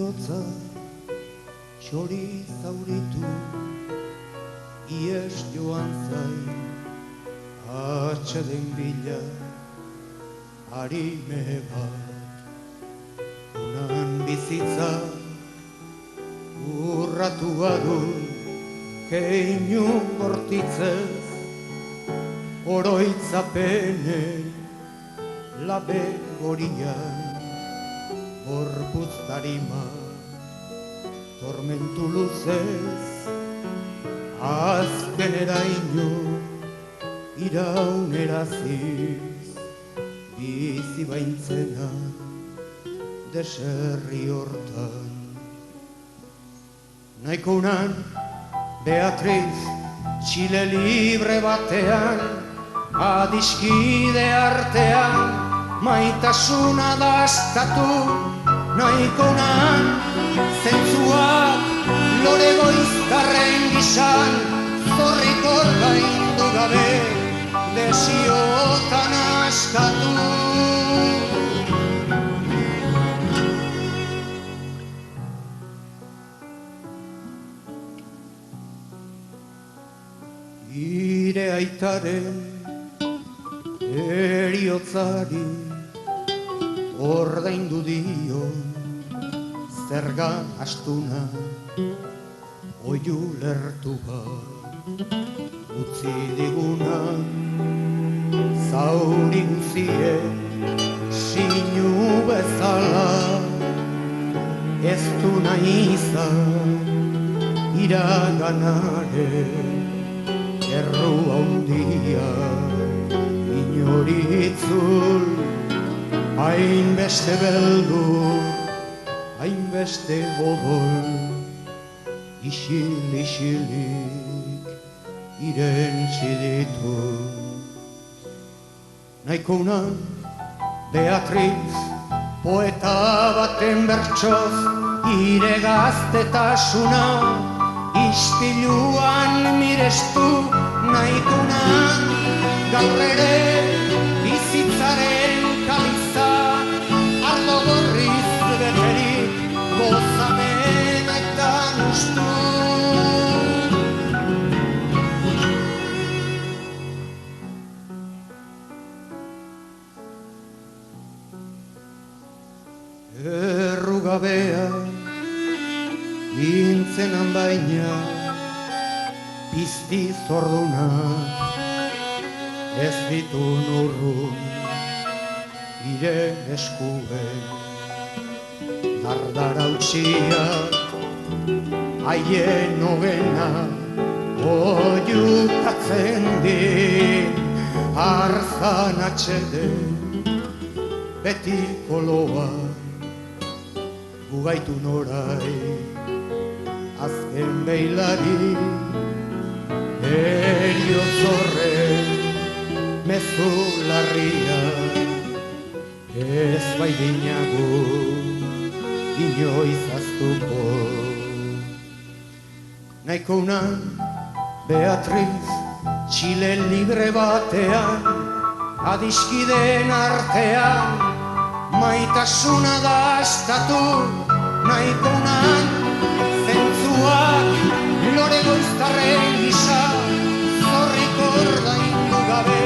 bihotza txori zauritu, ies joan zain atxeden bila harime bat. Unan bizitza urratu badu keinu bortitzez, oroitzapenen labe gorian gorputz tarima tormentu luzez, azkeneraino irauneraziz bizi baintzena deserri hortan. Nahiko unan Beatriz Txile libre batean, adiskide artean maitasuna dastatu. Nahiko unan zentzuak lore goizkarren gizan, zorrik ordaindu gabe desiotan askatu. Ire aitaren eriotzari ordaindu dio zerga astuna, oiu lertu bat utzi diguna, zauri guzien sinu bezala. Ez du nahi izan iraganaren erru handia, inoritzul hainbeste beldur, hainbeste odol, isil-isilik irentsi ditu. Nahiko unan Beatriz poeta baten bertsoz ire gaztetasuna ispiluan mirestu. Nahiko unan gaur ere bizitzaren kaliza ardo gorriz beterik gozamenetan ustu. Errugabea nintzenan baina pizti zordunak ez ditu nurrun ire eskuen. Dardara utxiak haien ogena oiukatzen din, arzan atxeden beti koloa gugaitu norai azken beilari. Eriotzorren mezu larria ez baidinagu inoiz aztuko. Nahiko unan Beatriz Txile libre batean, adiskideen artean maitasuna dastatu. Nahiko unan zentzuak lore goiztarren gisa, zorrik ordaindu gabe